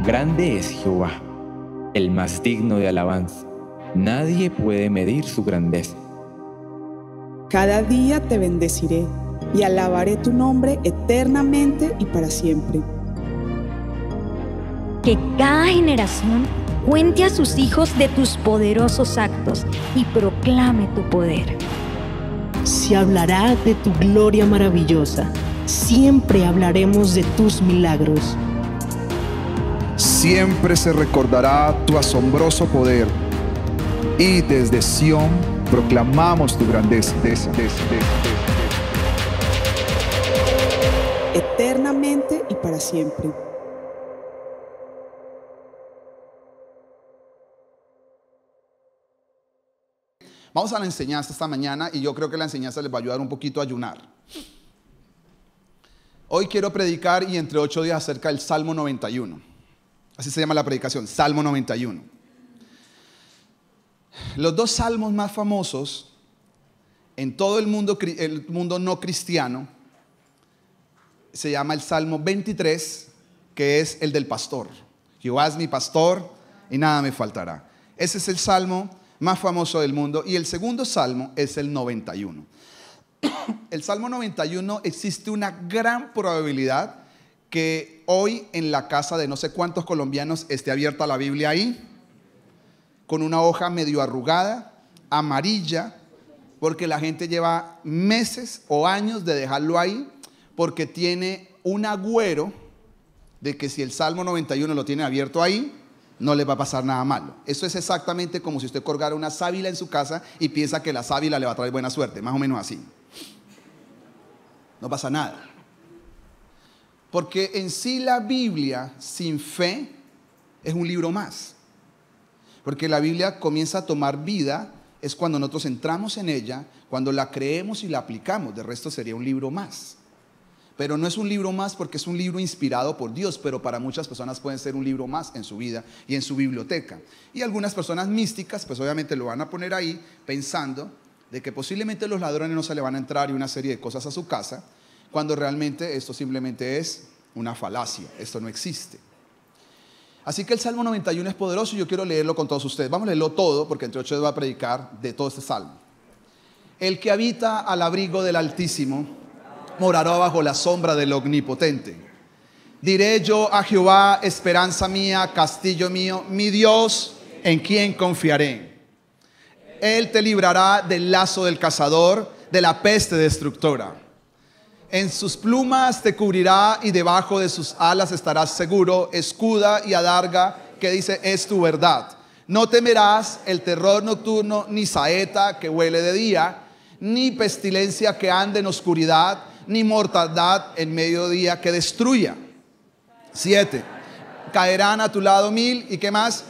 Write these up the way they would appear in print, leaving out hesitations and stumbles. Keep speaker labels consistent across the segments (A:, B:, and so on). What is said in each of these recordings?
A: Grande es Jehová, el más digno de alabanza. Nadie puede medir su grandeza.
B: Cada día te bendeciré y alabaré tu nombre eternamente y para siempre.
C: Que cada generación cuente a sus hijos de tus poderosos actos y proclame tu poder.
D: Se hablará de tu gloria maravillosa. Siempre hablaremos de tus milagros.
E: Siempre se recordará tu asombroso poder. Y desde Sión proclamamos tu grandeza.
B: Eternamente y para siempre.
F: Vamos a la enseñanza esta mañana y yo creo que la enseñanza les va a ayudar un poquito a ayunar. Hoy quiero predicar y entre 8 días acerca del Salmo 91. Así se llama la predicación, Salmo 91. Los dos salmos más famosos en todo el mundo no cristiano se llama el Salmo 23, que es el del pastor. Jehová es mi pastor y nada me faltará. Ese es el salmo más famoso del mundo. Y el segundo salmo es el 91. El Salmo 91 existe una gran probabilidad que hoy en la casa de no sé cuántos colombianos esté abierta la Biblia ahí, con una hoja medio arrugada, amarilla, porque la gente lleva meses o años de dejarlo ahí, porque tiene un agüero de que si el Salmo 91 lo tiene abierto ahí, no le va a pasar nada malo. Eso es exactamente como si usted colgara una sábila en su casa y piensa que la sábila le va a traer buena suerte, más o menos así. No pasa nada. Porque en sí la Biblia sin fe es un libro más. Porque la Biblia comienza a tomar vida es cuando nosotros entramos en ella, cuando la creemos y la aplicamos. De resto sería un libro más. Pero no es un libro más porque es un libro inspirado por Dios, pero para muchas personas puede ser un libro más en su vida y en su biblioteca. Y algunas personas místicas pues obviamente lo van a poner ahí pensando de que posiblemente los ladrones no se le van a entrar y una serie de cosas a su casa, cuando realmente esto simplemente es una falacia, esto no existe. Así que el Salmo 91 es poderoso y yo quiero leerlo con todos ustedes. Vamos a leerlo todo porque entre 8 días voy a predicar de todo este salmo. El que habita al abrigo del Altísimo morará bajo la sombra del Omnipotente. Diré yo a Jehová, esperanza mía, castillo mío, mi Dios, en quien confiaré. Él te librará del lazo del cazador, de la peste destructora. En sus plumas te cubrirá y debajo de sus alas estarás seguro. Escuda y adarga, que dice, es tu verdad. No temerás el terror nocturno, ni saeta que huele de día, ni pestilencia que ande en oscuridad, ni mortandad en mediodía que destruya. 7. Caerán a tu lado 1000 y ¿qué más?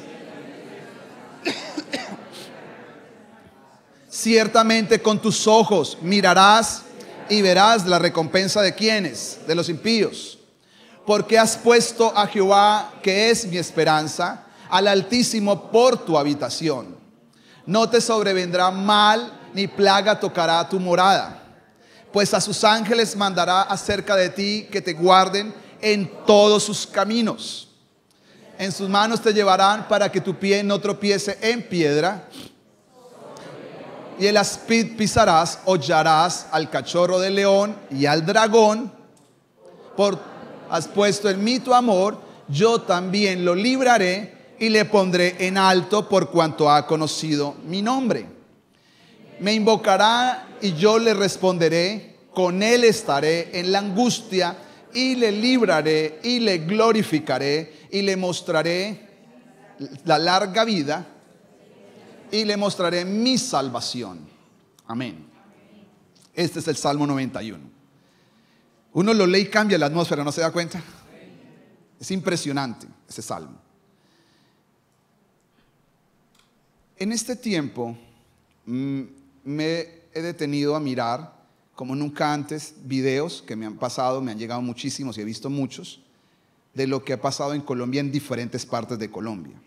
F: Ciertamente con tus ojos mirarás y verás la recompensa de quienes, de los impíos. Porque has puesto a Jehová, que es mi esperanza, al Altísimo por tu habitación. No te sobrevendrá mal, ni plaga tocará tu morada. Pues a sus ángeles mandará acerca de ti que te guarden en todos sus caminos. En sus manos te llevarán para que tu pie no tropiece en piedra. Y el aspid pisarás, hollarás al cachorro del león y al dragón. Has puesto en mí tu amor, yo también lo libraré y le pondré en alto por cuanto ha conocido mi nombre. Me invocará y yo le responderé, con él estaré en la angustia y le libraré y le glorificaré y le mostraré la larga vida y le mostraré mi salvación. Amén. Este es el Salmo 91. Uno lo lee y cambia la atmósfera, ¿no se da cuenta? Es impresionante ese salmo. En este tiempo me he detenido a mirar como nunca antes videos que me han pasado, me han llegado muchísimos y he visto muchos de lo que ha pasado en Colombia, en diferentes partes de Colombia.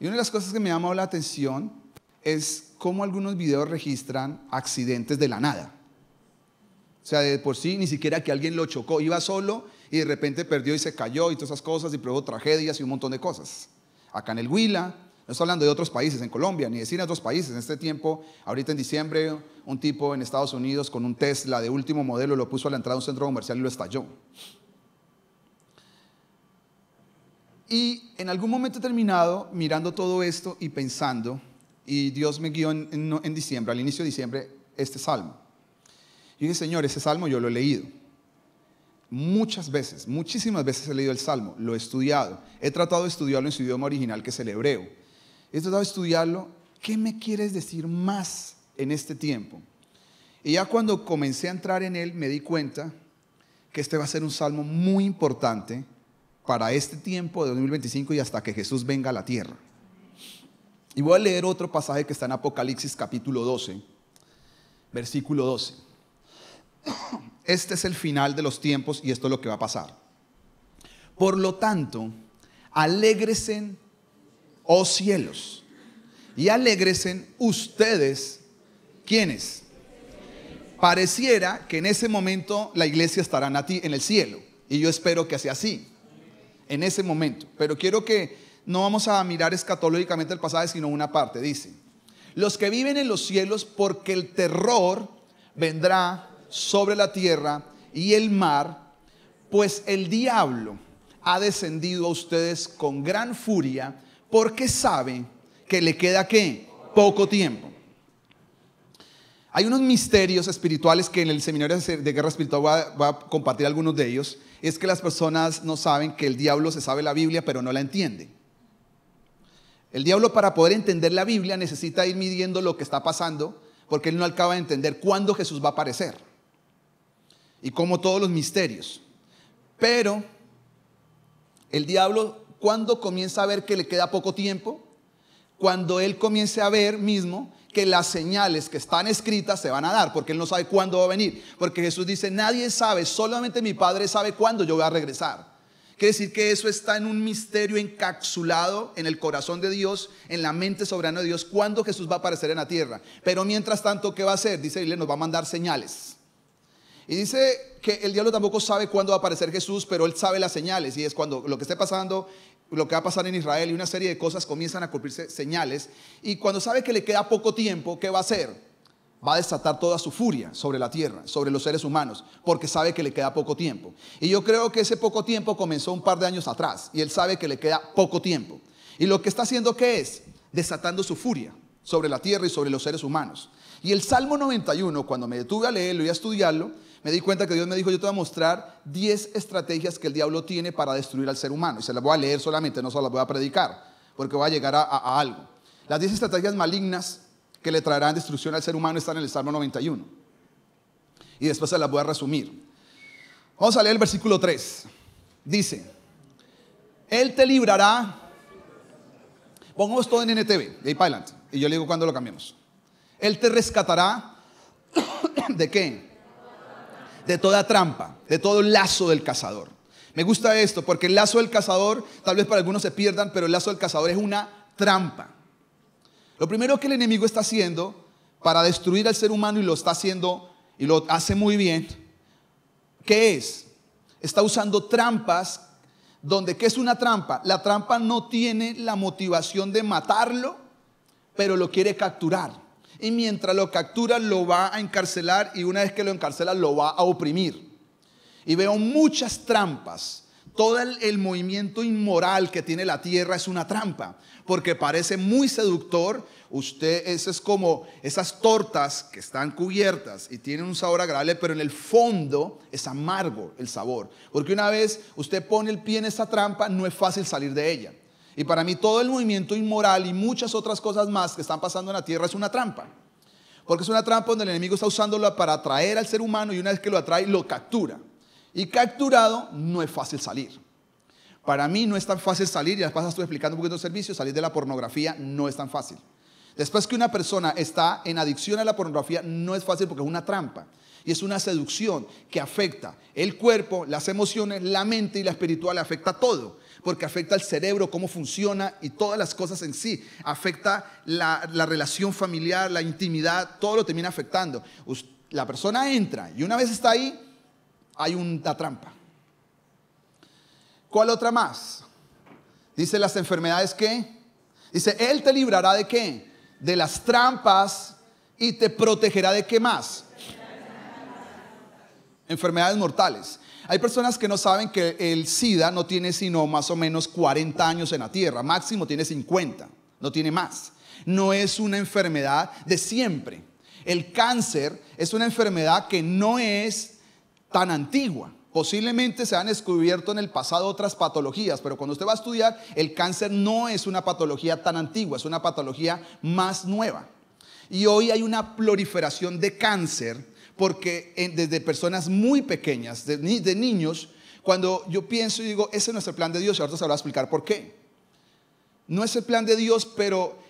F: Y una de las cosas que me ha llamado la atención es cómo algunos videos registran accidentes de la nada. O sea, de por sí ni siquiera que alguien lo chocó, iba solo y de repente perdió y se cayó y todas esas cosas y probó tragedias y un montón de cosas. Acá en el Huila, no estoy hablando de otros países, en Colombia, ni decir en otros países. En este tiempo, ahorita en diciembre, un tipo en Estados Unidos con un Tesla de último modelo lo puso a la entrada de un centro comercial y lo estalló. Y en algún momento terminado, mirando todo esto y pensando, y Dios me guió en diciembre, al inicio de diciembre, este salmo. Y dije, Señor, ese salmo yo lo he leído muchas veces, muchísimas veces he leído el salmo, lo he estudiado, he tratado de estudiarlo en su idioma original, que es el hebreo. He tratado de estudiarlo. ¿Qué me quieres decir más en este tiempo? Y ya cuando comencé a entrar en él, me di cuenta que este va a ser un salmo muy importante para este tiempo de 2025 y hasta que Jesús venga a la tierra. Y voy a leer otro pasaje que está en Apocalipsis capítulo 12, versículo 12. Este es el final de los tiempos y esto es lo que va a pasar. Por lo tanto, alégresen, oh cielos, y alégresen ustedes, ¿quiénes? Pareciera que en ese momento la iglesia estará en el cielo, y yo espero que sea así, en ese momento. Pero quiero que no vamos a mirar escatológicamente el pasaje, sino una parte. Dice, los que viven en los cielos, porque el terror vendrá sobre la tierra y el mar, pues el diablo ha descendido a ustedes con gran furia, porque sabe que le queda ¿qué? Poco tiempo. Hay unos misterios espirituales que en el seminario de guerra espiritual voy a compartir algunos de ellos. Es que las personas no saben que el diablo se sabe la Biblia pero no la entiende. El diablo, para poder entender la Biblia, necesita ir midiendo lo que está pasando, porque él no acaba de entender cuándo Jesús va a aparecer y como todos los misterios. Pero el diablo, cuando comienza a ver que le queda poco tiempo, cuando él comience a ver mismo que las señales que están escritas se van a dar, porque él no sabe cuándo va a venir, porque Jesús dice, nadie sabe, solamente mi Padre sabe cuándo yo voy a regresar. Quiere decir que eso está en un misterio encapsulado en el corazón de Dios, en la mente soberana de Dios, cuándo Jesús va a aparecer en la tierra. Pero mientras tanto, ¿qué va a hacer? Dice, nos va a mandar señales. Y dice que el diablo tampoco sabe cuándo va a aparecer Jesús, pero él sabe las señales, y es cuando lo que esté pasando, lo que va a pasar en Israel y una serie de cosas comienzan a cumplirse señales. Y cuando sabe que le queda poco tiempo, ¿qué va a hacer? Va a desatar toda su furia sobre la tierra, sobre los seres humanos, porque sabe que le queda poco tiempo. Y yo creo que ese poco tiempo comenzó un par de años atrás, y él sabe que le queda poco tiempo. Y lo que está haciendo, ¿qué es? Desatando su furia sobre la tierra y sobre los seres humanos. Y el Salmo 91, cuando me detuve a leerlo y a estudiarlo, me di cuenta que Dios me dijo, yo te voy a mostrar 10 estrategias que el diablo tiene para destruir al ser humano. Y se las voy a leer solamente, no se las voy a predicar, porque voy a llegar a algo. Las 10 estrategias malignas que le traerán destrucción al ser humano están en el Salmo 91. Y después se las voy a resumir. Vamos a leer el versículo 3. Dice, Él te librará. Pongamos todo en NTV, de ahí para adelante. Y yo le digo cuándo lo cambiamos. Él te rescatará. ¿De qué? De toda trampa, de todo lazo del cazador. Me gusta esto porque el lazo del cazador, tal vez para algunos se pierdan, pero el lazo del cazador es una trampa. Lo primero que el enemigo está haciendo para destruir al ser humano, y lo está haciendo y lo hace muy bien, ¿qué es? Está usando trampas donde, ¿qué es una trampa? La trampa no tiene la motivación de matarlo, pero lo quiere capturar. Y mientras lo captura, lo va a encarcelar, y una vez que lo encarcela, lo va a oprimir. Y veo muchas trampas. Todo el movimiento inmoral que tiene la tierra es una trampa, porque parece muy seductor. Eso es como esas tortas que están cubiertas y tienen un sabor agradable, pero en el fondo es amargo el sabor. Porque una vez usted pone el pie en esa trampa, no es fácil salir de ella. Y para mí todo el movimiento inmoral y muchas otras cosas más que están pasando en la tierra es una trampa. Porque es una trampa donde el enemigo está usándola para atraer al ser humano, y una vez que lo atrae, lo captura. Y capturado, no es fácil salir. Para mí no es tan fácil salir, y después estoy explicando un poquito de servicio. Salir de la pornografía no es tan fácil. Después que una persona está en adicción a la pornografía, no es fácil porque es una trampa. Y es una seducción que afecta el cuerpo, las emociones, la mente y la espiritual, afecta todo. Porque afecta el cerebro, cómo funciona y todas las cosas en sí. Afecta la relación familiar, la intimidad, todo lo termina afectando. La persona entra y una vez está ahí, hay una trampa. ¿Cuál otra más? Dice las enfermedades, ¿qué? Dice, Él te librará ¿de qué? De las trampas y te protegerá ¿de qué más? Enfermedades mortales. Hay personas que no saben que el SIDA no tiene sino más o menos 40 años en la tierra, máximo tiene 50, no tiene más. No es una enfermedad de siempre. El cáncer es una enfermedad que no es tan antigua. Posiblemente se han descubierto en el pasado otras patologías, pero cuando usted va a estudiar, el cáncer no es una patología tan antigua, es una patología más nueva. Y hoy hay una proliferación de cáncer porque desde personas muy pequeñas, de niños, cuando yo pienso y digo, ese no es el plan de Dios, y ahorita se va a explicar por qué. No es el plan de Dios, pero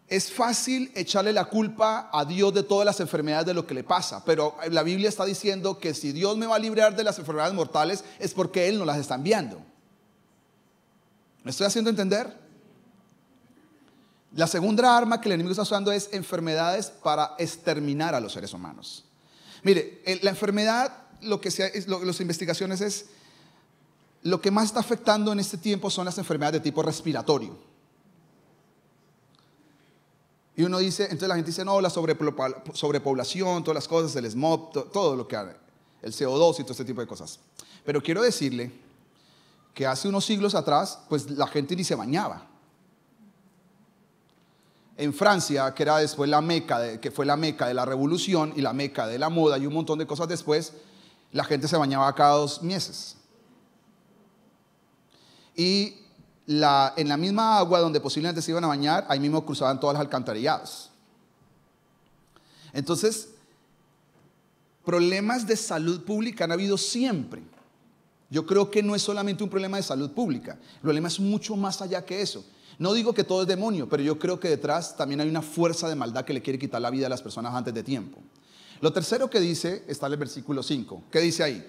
F: es fácil echarle la culpa a Dios de todas las enfermedades de lo que le pasa, pero la Biblia está diciendo que si Dios me va a librar de las enfermedades mortales es porque Él nos las está enviando. ¿Me estoy haciendo entender? La segunda arma que el enemigo está usando es enfermedades para exterminar a los seres humanos. Mire, la enfermedad, las investigaciones es, lo que más está afectando en este tiempo son las enfermedades de tipo respiratorio. Y uno dice, entonces la gente dice, no, la sobrepoblación, todas las cosas, el smog, todo lo que hay, el CO2 y todo este tipo de cosas. Pero quiero decirle que hace unos siglos atrás, pues la gente ni se bañaba. En Francia, que era después que fue la meca de la revolución y la meca de la moda y un montón de cosas después, la gente se bañaba cada 2 meses. Y en la misma agua donde posiblemente se iban a bañar, ahí mismo cruzaban todas las alcantarillados. Entonces, problemas de salud pública han habido siempre. Yo creo que no es solamente un problema de salud pública, el problema es mucho más allá que eso. No digo que todo es demonio, pero yo creo que detrás también hay una fuerza de maldad que le quiere quitar la vida a las personas antes de tiempo. Lo tercero que dice está en el versículo 5. ¿Qué dice ahí?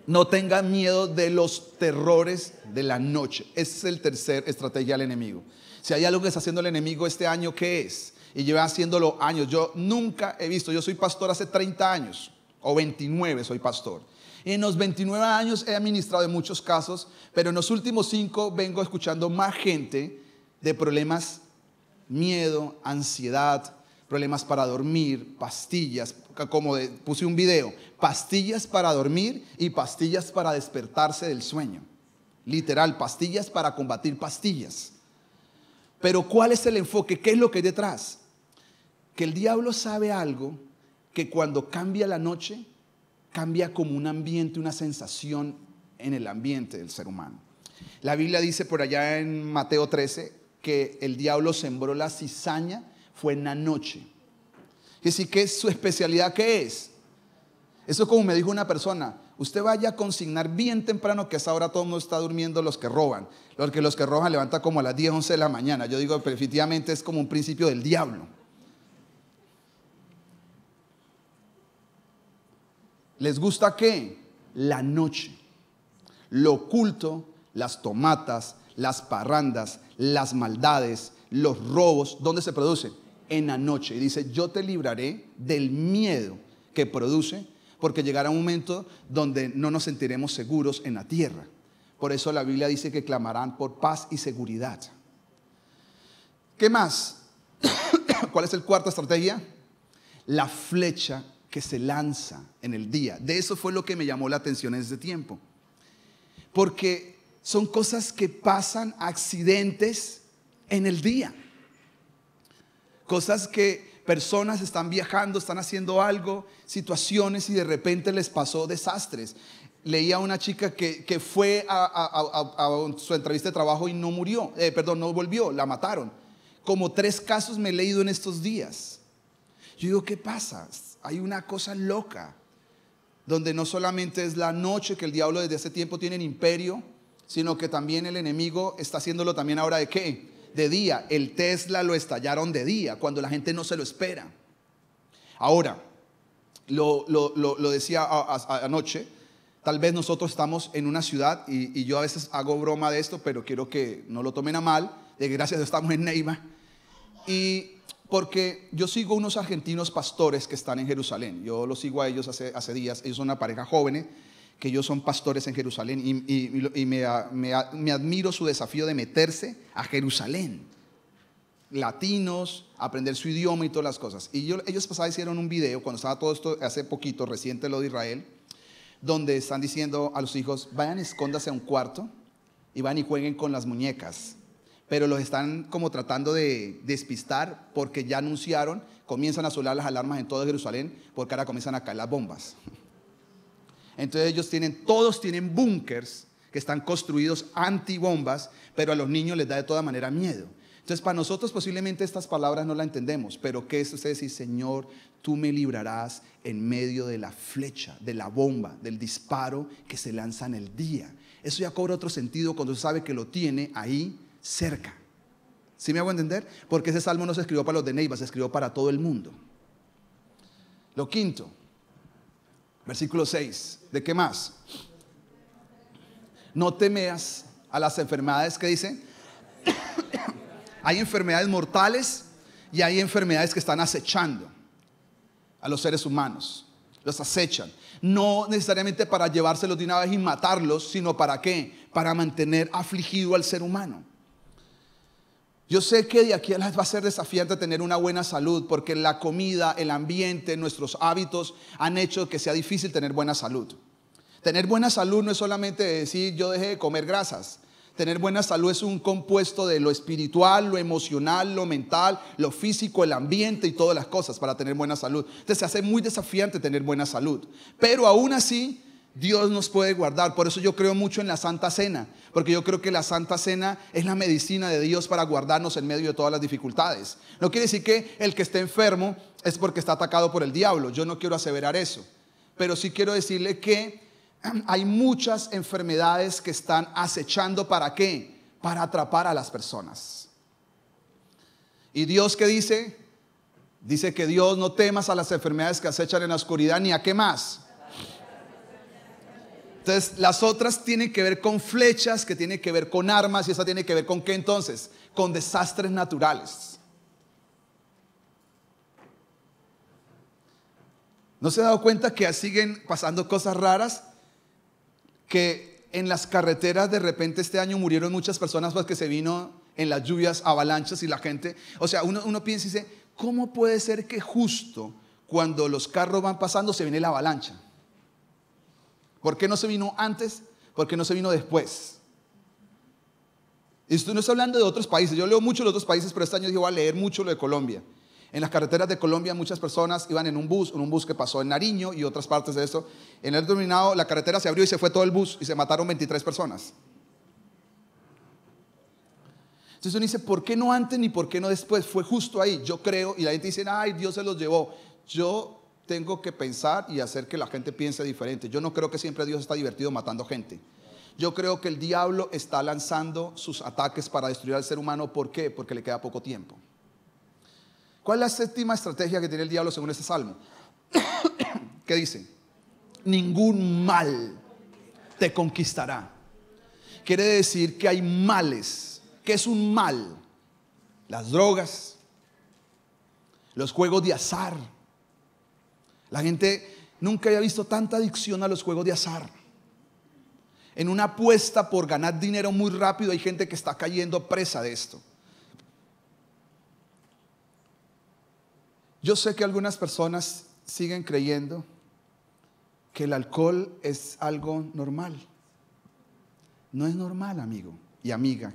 F: No tengan miedo de los terrores de la noche. Esa es el tercer estrategia del enemigo. Si hay algo que está haciendo el enemigo este año, ¿qué es? Y lleva haciéndolo años. Yo nunca he visto, yo soy pastor hace 30 años, o 29 soy pastor. Y en los 29 años he administrado en muchos casos, pero en los últimos 5 vengo escuchando más gente de problemas, miedo, ansiedad, problemas para dormir, pastillas, como puse un video, pastillas para dormir y pastillas para despertarse del sueño. Literal, pastillas para combatir pastillas. Pero ¿cuál es el enfoque? ¿Qué es lo que hay detrás? Que el diablo sabe algo, que cuando cambia la noche, cambia como un ambiente, una sensación en el ambiente del ser humano. La Biblia dice por allá en Mateo 13 que el diablo sembró la cizaña fue en la noche. Y así que su especialidad, ¿qué es? Eso como me dijo una persona, usted vaya a consignar bien temprano, que a esa hora todo el mundo está durmiendo, los que roban. Los que roban levantan como a las 10, 11 de la mañana. Yo digo, pero definitivamente es como un principio del diablo. ¿Les gusta qué? La noche. Lo oculto, las tomatas, las parrandas, las maldades, los robos. ¿Dónde se producen? En la noche. Y dice, yo te libraré del miedo que produce, porque llegará un momento donde no nos sentiremos seguros en la tierra. Por eso la Biblia dice que clamarán por paz y seguridad. ¿Qué más? ¿Cuál es el cuarta estrategia? La flecha que se lanza en el día. De eso fue lo que me llamó la atención en ese tiempo. Porque son cosas que pasan, accidentes en el día. Cosas que personas están viajando, están haciendo algo, situaciones y de repente les pasó desastres. Leía a una chica que fue a su entrevista de trabajo y no murió, no volvió, la mataron. Como 3 casos me he leído en estos días. Yo digo, ¿qué pasa? Hay una cosa loca, donde no solamente es la noche que el diablo desde hace tiempo tiene en imperio, sino que también el enemigo está haciéndolo también ahora ¿de qué? De día. El Tesla lo estallaron de día, cuando la gente no se lo espera. Ahora, lo decía anoche, tal vez nosotros estamos en una ciudad, y yo a veces hago broma de esto, pero quiero que no lo tomen a mal, de que gracias a Dios estamos en Neiva, y porque yo sigo unos argentinos pastores que están en Jerusalén. Yo los sigo a ellos hace días. Ellos son una pareja joven que ellos son pastores en Jerusalén y me admiro su desafío de meterse a Jerusalén. Latinos, aprender su idioma y todas las cosas. Y ellos hicieron un video cuando estaba todo esto hace poquito, reciente lo de Israel, donde están diciendo a los hijos, vayan, escóndase a un cuarto y van y jueguen con las muñecas. Pero los están como tratando de despistar porque ya anunciaron, comienzan a sonar las alarmas en todo Jerusalén porque ahora comienzan a caer las bombas. Entonces todos tienen búnkers que están construidos antibombas, pero a los niños les da de toda manera miedo. Entonces para nosotros posiblemente estas palabras no las entendemos, pero ¿qué es usted decir? Señor, tú me librarás en medio de la flecha, de la bomba, del disparo que se lanza en el día. Eso ya cobra otro sentido cuando usted sabe que lo tiene ahí cerca. ¿Sí me hago entender? Porque ese salmo no se escribió para los de Neiva, se escribió para todo el mundo. Lo quinto, versículo 6. ¿De qué más? No temas a las enfermedades que dice. Hay enfermedades mortales y hay enfermedades que están acechando a los seres humanos. Los acechan. No necesariamente para llevárselos de una vez y matarlos, sino ¿para qué? Para mantener afligido al ser humano. Yo sé que de aquí a va a ser desafiante tener una buena salud, porque la comida, el ambiente, nuestros hábitos han hecho que sea difícil tener buena salud. Tener buena salud no es solamente decir yo dejé de comer grasas. Tener buena salud es un compuesto de lo espiritual, lo emocional, lo mental, lo físico, el ambiente y todas las cosas para tener buena salud. Entonces se hace muy desafiante tener buena salud. Pero aún así, Dios nos puede guardar. Por eso yo creo mucho en la Santa Cena, porque yo creo que la Santa Cena es la medicina de Dios para guardarnos en medio de todas las dificultades. No quiere decir que el que esté enfermo es porque está atacado por el diablo. Yo no quiero aseverar eso. Pero sí quiero decirle que hay muchas enfermedades que están acechando. ¿Para qué? Para atrapar a las personas. ¿Y Dios qué dice? Dice que Dios no temas a las enfermedades que acechan en la oscuridad, ni a qué más. Entonces las otras tienen que ver con flechas, que tienen que ver con armas, y esa tiene que ver con ¿qué entonces? Con desastres naturales. ¿No se ha dado cuenta que siguen pasando cosas raras? Que en las carreteras de repente este año murieron muchas personas porque se vino en las lluvias avalanchas y la gente, o sea, uno piensa y dice, ¿cómo puede ser que justo cuando los carros van pasando se viene la avalancha? ¿Por qué no se vino antes? ¿Por qué no se vino después? Esto no está hablando de otros países, yo leo mucho de otros países, pero este año dije voy a leer mucho lo de Colombia. En las carreteras de Colombia muchas personas iban en un bus que pasó en Nariño y otras partes de eso. En el determinado la carretera se abrió y se fue todo el bus y se mataron 23 personas. Entonces uno dice, ¿por qué no antes ni por qué no después? Fue justo ahí, yo creo, y la gente dice, ay, Dios se los llevó. Yo tengo que pensar y hacer que la gente piense diferente. Yo no creo que siempre Dios está divertido matando gente. Yo creo que el diablo está lanzando sus ataques para destruir al ser humano. ¿Por qué? Porque le queda poco tiempo. ¿Cuál es la séptima estrategia que tiene el diablo según este salmo? ¿Qué dice? Ningún mal te conquistará. Quiere decir que hay males. ¿Qué es un mal? Las drogas, los juegos de azar. La gente nunca había visto tanta adicción a los juegos de azar. En una apuesta por ganar dinero muy rápido hay gente que está cayendo presa de esto. Yo sé que algunas personas siguen creyendo que el alcohol es algo normal. No es normal, amigo y amiga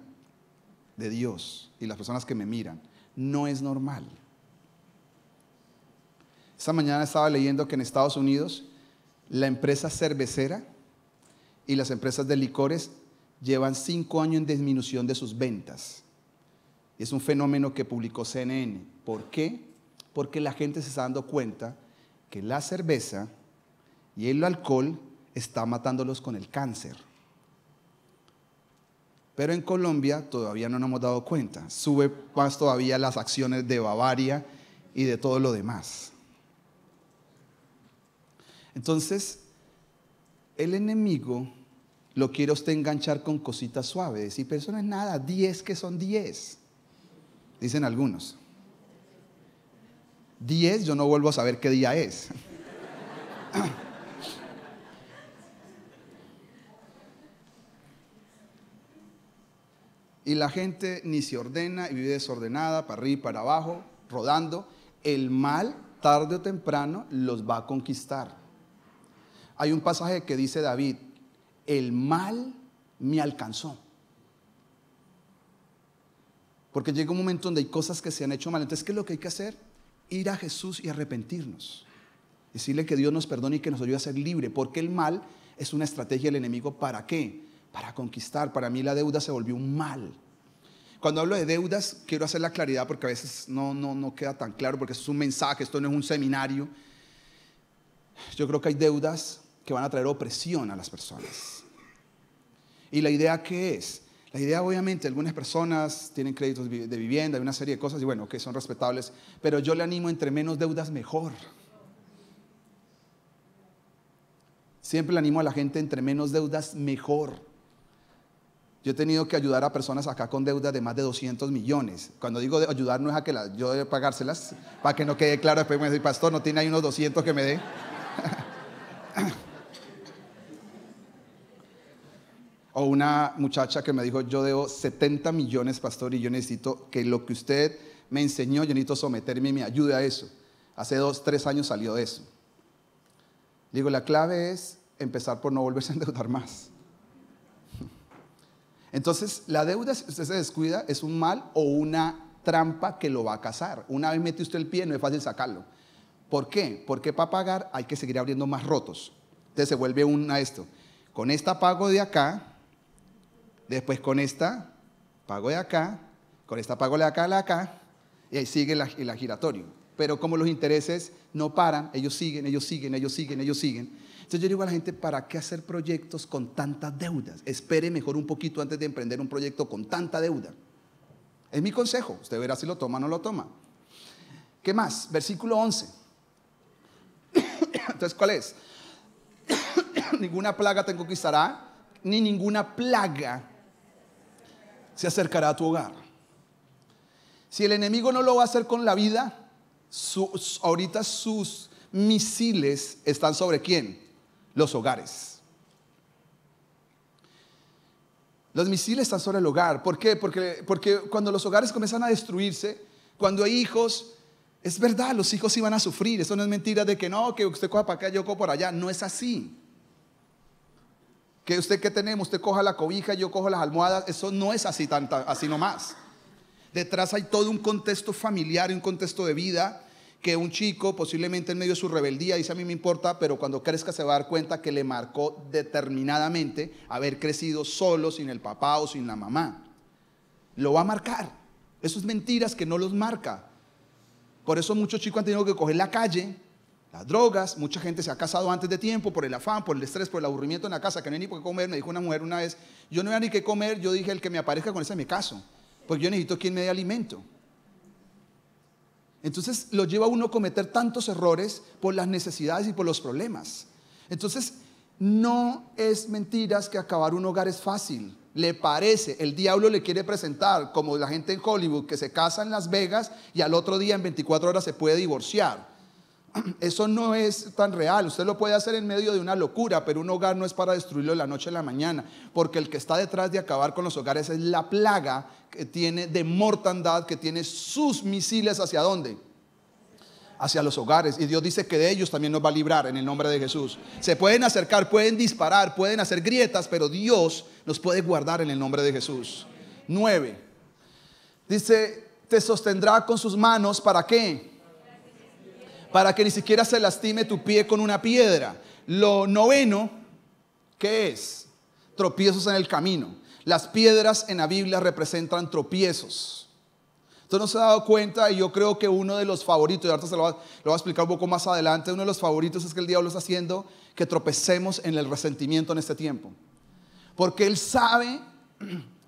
F: de Dios y las personas que me miran. No es normal. Esta mañana estaba leyendo que en Estados Unidos la empresa cervecera y las empresas de licores llevan 5 años en disminución de sus ventas. Es un fenómeno que publicó CNN. ¿Por qué? Porque la gente se está dando cuenta que la cerveza y el alcohol está matándolos con el cáncer. Pero en Colombia todavía no nos hemos dado cuenta. Sube más todavía las acciones de Bavaria y de todo lo demás. Entonces, el enemigo lo quiere usted enganchar con cositas suaves. Decir, pero eso no es nada, 10 que son 10. Dicen algunos. 10, yo no vuelvo a saber qué día es. y la gente ni se ordena y vive desordenada, para arriba y para abajo, rodando, el mal tarde o temprano los va a conquistar. Hay un pasaje que dice David: el mal me alcanzó. Porque llega un momento donde hay cosas que se han hecho mal. Entonces, ¿qué es lo que hay que hacer? Ir a Jesús y arrepentirnos. Decirle que Dios nos perdone y que nos ayude a ser libre. Porque el mal es una estrategia del enemigo. ¿Para qué? Para conquistar. Para mí la deuda se volvió un mal. Cuando hablo de deudas, quiero hacer la claridad porque a veces no queda tan claro, porque esto es un mensaje, esto no es un seminario. Yo creo que hay deudas que van a traer opresión a las personas. ¿Y la idea qué es? La idea, obviamente, algunas personas tienen créditos de vivienda, hay una serie de cosas, y bueno, que son respetables, pero yo le animo: entre menos deudas, mejor. Siempre le animo a la gente: entre menos deudas, mejor. Yo he tenido que ayudar a personas acá con deudas de más de 200 millones. Cuando digo de ayudar, no es a que yo de pagárselas, para que no quede claro. Después me dice: pastor, ¿no tiene ahí unos 200 que me dé? O una muchacha que me dijo: yo debo 70 millones, pastor, y yo necesito que lo que usted me enseñó, yo necesito someterme y me ayude a eso. Hace 2, 3 años salió de eso. Digo, la clave es empezar por no volverse a endeudar más. Entonces, la deuda, si usted se descuida, es un mal o una trampa que lo va a cazar. Una vez mete usted el pie, no es fácil sacarlo. ¿Por qué? Porque para pagar hay que seguir abriendo más rotos. Entonces se vuelve esto. Con esta pago de acá, después con esta pago de acá, con esta pago de acá a la acá, y ahí sigue el giratorio. Pero como los intereses no paran, ellos siguen. Entonces yo digo a la gente: ¿para qué hacer proyectos con tantas deudas? Espere mejor un poquito antes de emprender un proyecto con tanta deuda. Es mi consejo. Usted verá si lo toma o no lo toma. ¿Qué más? Versículo 11. Entonces, ¿cuál es? Ninguna plaga te conquistará, ni ninguna plaga se acercará a tu hogar. Si el enemigo no lo va a hacer con la vida, ahorita sus misiles están sobre ¿quién? Los hogares. Los misiles están sobre el hogar. ¿Por qué? Porque cuando los hogares comienzan a destruirse, cuando hay hijos, es verdad, los hijos iban a sufrir. Eso no es mentira de que no, que usted coja para acá, yo cojo por allá. No es así. Que usted, ¿qué tenemos? Usted coja la cobija, yo cojo las almohadas. Eso no es así, así nomás. Detrás hay todo un contexto familiar y un contexto de vida, que un chico posiblemente en medio de su rebeldía dice: a mí me importa, pero cuando crezca se va a dar cuenta que le marcó determinadamente haber crecido solo, sin el papá o sin la mamá. Lo va a marcar. Eso es mentiras que no los marca. Por eso muchos chicos han tenido que coger la calle, las drogas. Mucha gente se ha casado antes de tiempo por el afán, por el estrés, por el aburrimiento en la casa, que no hay ni por qué comer. Me dijo una mujer una vez: yo no voy a ni qué comer. Yo dije: el que me aparezca con ese me caso, porque yo necesito quien me dé alimento. Entonces lo lleva a uno a cometer tantos errores por las necesidades y por los problemas. Entonces no es mentiras que acabar un hogar es fácil. Le parece, el diablo le quiere presentar como la gente en Hollywood que se casa en Las Vegas y al otro día en 24 horas se puede divorciar. Eso no es tan real. Usted lo puede hacer en medio de una locura, pero un hogar no es para destruirlo de la noche a la mañana, porque el que está detrás de acabar con los hogares es la plaga que tiene de mortandad, que tiene sus misiles ¿hacia dónde? Hacia los hogares. Y Dios dice que de ellos también nos va a librar en el nombre de Jesús. Se pueden acercar, pueden disparar, pueden hacer grietas, pero Dios nos puede guardar en el nombre de Jesús. 9. Dice: te sostendrá con sus manos. ¿Para qué? Para que ni siquiera se lastime tu pie con una piedra. Lo 9, ¿qué es? Tropiezos en el camino. Las piedras en la Biblia representan tropiezos. Usted no se ha dado cuenta, y yo creo que uno de los favoritos, y ahorita se lo voy a explicar un poco más adelante, uno de los favoritos es que el diablo está haciendo que tropecemos en el resentimiento en este tiempo. Porque él sabe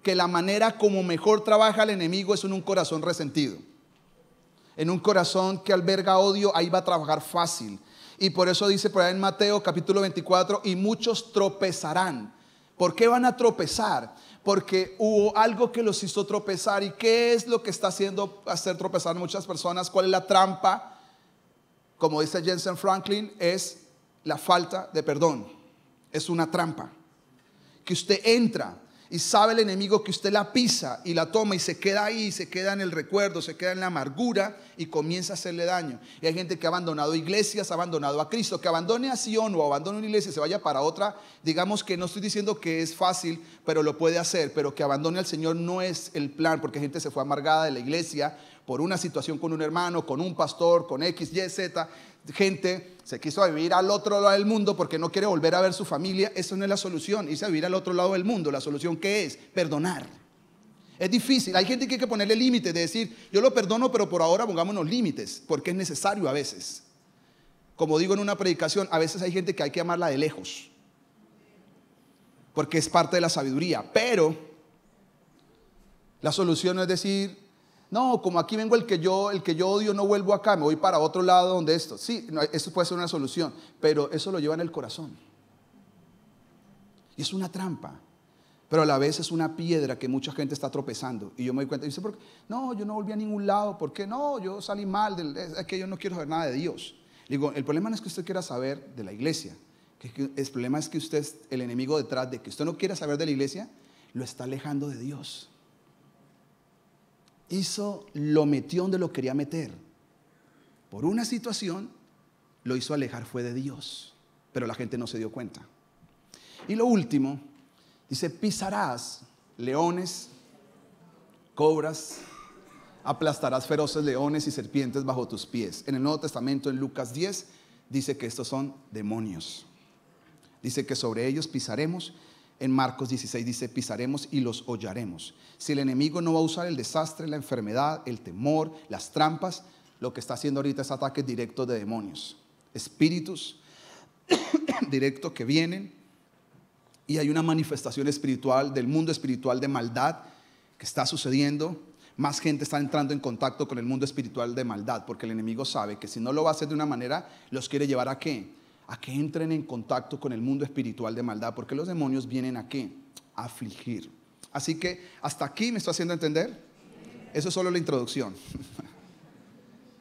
F: que la manera como mejor trabaja el enemigo es en un corazón resentido. En un corazón que alberga odio, ahí va a trabajar fácil. Y por eso dice por ahí en Mateo capítulo 24: y muchos tropezarán. ¿Por qué van a tropezar? Porque hubo algo que los hizo tropezar. ¿Y qué es lo que está hacer tropezar a muchas personas? ¿Cuál es la trampa? Como dice Jensen Franklin, es la falta de perdón. Es una trampa que usted entra. Y sabe el enemigo que usted la pisa y la toma y se queda ahí, se queda en el recuerdo, se queda en la amargura y comienza a hacerle daño. Y hay gente que ha abandonado iglesias, ha abandonado a Cristo. Que abandone a Sion o abandone una iglesia y se vaya para otra, digamos que no estoy diciendo que es fácil, pero lo puede hacer. Pero que abandone al Señor no es el plan, porque gente se fue amargada de la iglesia por una situación con un hermano, con un pastor, con X, Y, Z. Gente se quiso vivir al otro lado del mundo porque no quiere volver a ver su familia. Eso no es la solución, irse a vivir al otro lado del mundo. La solución, ¿qué es? Perdonar. Es difícil, hay gente que hay que ponerle límites, de decir, yo lo perdono, pero por ahora pongámonos límites, porque es necesario a veces. Como digo en una predicación, a veces hay gente que hay que amarla de lejos, porque es parte de la sabiduría. Pero la solución no es decir, no, como aquí vengo el que yo odio, no vuelvo acá, me voy para otro lado donde esto. Sí, no, eso puede ser una solución, pero eso lo lleva en el corazón. Y es una trampa, pero a la vez es una piedra que mucha gente está tropezando. Y yo me doy cuenta, y dice, no, yo no volví a ningún lado, ¿por qué no? Yo salí mal, es que yo no quiero saber nada de Dios. Digo, el problema no es que usted quiera saber de la iglesia, el problema es que usted, el enemigo detrás de que usted no quiera saber de la iglesia, lo está alejando de Dios. Lo metió donde lo quería meter. Por una situación, lo hizo alejar, fue de Dios. Pero la gente no se dio cuenta. Y lo último, dice, pisarás leones, cobras, aplastarás feroces leones y serpientes bajo tus pies. En el Nuevo Testamento, en Lucas 10, dice que estos son demonios. Dice que sobre ellos pisaremos. En Marcos 16 dice, pisaremos y los hollaremos. Si el enemigo no va a usar el desastre, la enfermedad, el temor, las trampas, lo que está haciendo ahorita es ataques directos de demonios, espíritus directos que vienen. Y hay una manifestación espiritual del mundo espiritual de maldad que está sucediendo. Más gente está entrando en contacto con el mundo espiritual de maldad, porque el enemigo sabe que si no lo va a hacer de una manera, los quiere llevar ¿a qué? A que entren en contacto con el mundo espiritual de maldad, porque los demonios vienen ¿a qué? A afligir. Así que hasta aquí me estoy haciendo entender. Eso es solo la introducción.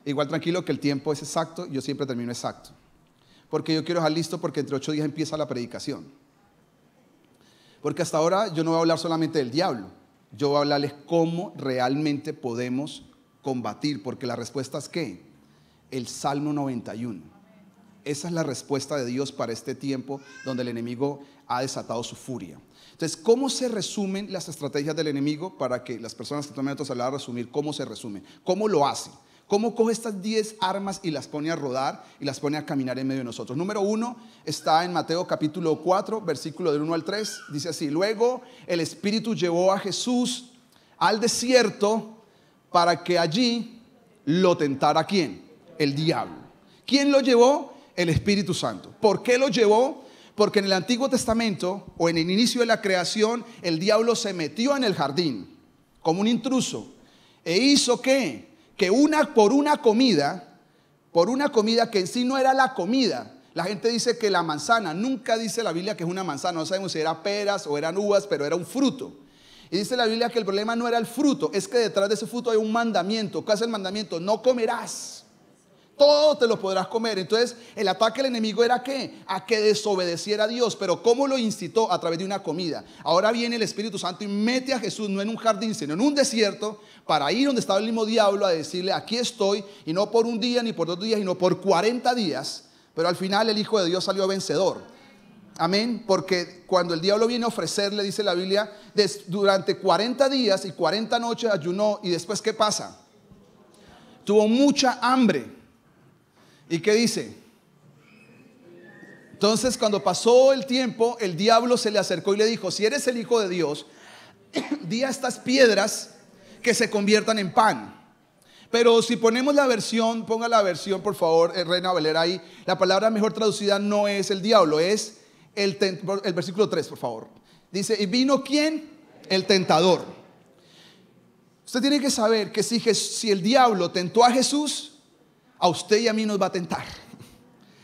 F: Igual tranquilo que el tiempo es exacto, yo siempre termino exacto, porque yo quiero dejar listo, porque entre 8 días empieza la predicación. Porque hasta ahora yo no voy a hablar solamente del diablo, yo voy a hablarles cómo realmente podemos combatir, porque la respuesta es ¿qué? El Salmo 91. Esa es la respuesta de Dios para este tiempo donde el enemigo ha desatado su furia. Entonces, ¿cómo se resumen las estrategias del enemigo? Para que las personas que tomen otros hablar, resumir cómo se resumen. ¿Cómo lo hace? ¿Cómo coge estas 10 armas y las pone a rodar y las pone a caminar en medio de nosotros? Número 1 está en Mateo capítulo 4, versículo del 1 al 3. Dice así: luego el Espíritu llevó a Jesús al desierto para que allí lo tentara ¿quién? El diablo. ¿Quién lo llevó? El Espíritu Santo. ¿Por qué lo llevó? Porque en el Antiguo Testamento o en el inicio de la creación, el diablo se metió en el jardín como un intruso e hizo que por una comida que en sí no era la comida. La gente dice que la manzana, nunca dice la Biblia que es una manzana, no sabemos si era peras o eran uvas, pero era un fruto. Y dice la Biblia que el problema no era el fruto, es que detrás de ese fruto hay un mandamiento. ¿Qué hace el mandamiento? No comerás. Todo te lo podrás comer. Entonces el ataque del enemigo era ¿qué? A que desobedeciera a Dios. Pero ¿cómo lo incitó? A través de una comida. Ahora viene el Espíritu Santo y mete a Jesús no en un jardín, sino en un desierto, para ir donde estaba el mismo diablo a decirle: aquí estoy, y no por un día ni por 2 días, sino por 40 días. Pero al final el Hijo de Dios salió vencedor. Amén. Porque cuando el diablo viene a ofrecerle, dice la Biblia, durante 40 días y 40 noches ayunó. Y después ¿qué pasa? Tuvo mucha hambre. ¿Y qué dice? Entonces cuando pasó el tiempo, el diablo se le acercó y le dijo: si eres el Hijo de Dios, di a estas piedras que se conviertan en pan. Pero si ponemos la versión, ponga la versión por favor, Reina Valera ahí. La palabra mejor traducida no es el diablo, es el versículo 3 por favor. Dice: ¿y vino quién? El tentador. Usted tiene que saber que si el diablo tentó a Jesús, a usted y a mí nos va a tentar.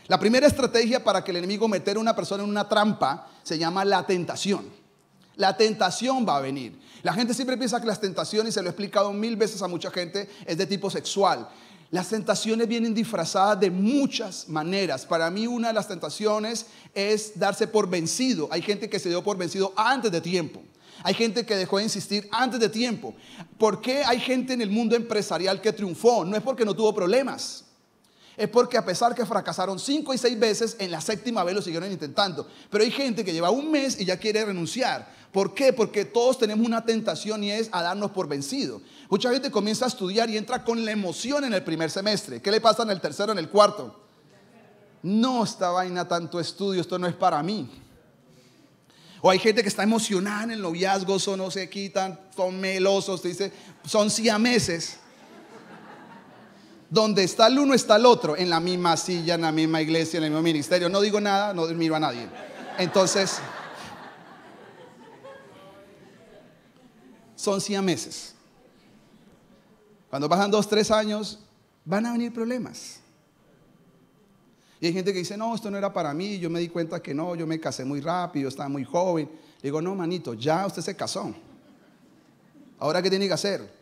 F: La primera estrategia para que el enemigo meter a una persona en una trampa se llama la tentación. La tentación va a venir. La gente siempre piensa que las tentaciones, y se lo he explicado 1000 veces a mucha gente, es de tipo sexual. Las tentaciones vienen disfrazadas de muchas maneras. Para mí una de las tentaciones es darse por vencido. Hay gente que se dio por vencido antes de tiempo. Hay gente que dejó de insistir antes de tiempo. ¿Por qué hay gente en el mundo empresarial que triunfó? No es porque no tuvo problemas. Es porque a pesar que fracasaron 5 y 6 veces, en la 7ª vez lo siguieron intentando. Pero hay gente que lleva un mes y ya quiere renunciar. ¿Por qué? Porque todos tenemos una tentación y es a darnos por vencido. Mucha gente comienza a estudiar y entra con la emoción en el primer semestre. ¿Qué le pasa en el tercero, en el cuarto? No, esta vaina tanto estudio, esto no es para mí. O hay gente que está emocionada en el noviazgo, eso no se quitan, son melosos, dice, son siameses. Donde está el uno está el otro, en la misma silla, en la misma iglesia, en el mismo ministerio. No digo nada, no miro a nadie. Entonces, son siameses. Cuando pasan 2, 3 años, van a venir problemas. Y hay gente que dice, no, esto no era para mí, yo me di cuenta que no, yo me casé muy rápido, estaba muy joven. Le digo, no, manito, ya usted se casó. ¿Ahora qué tiene que hacer?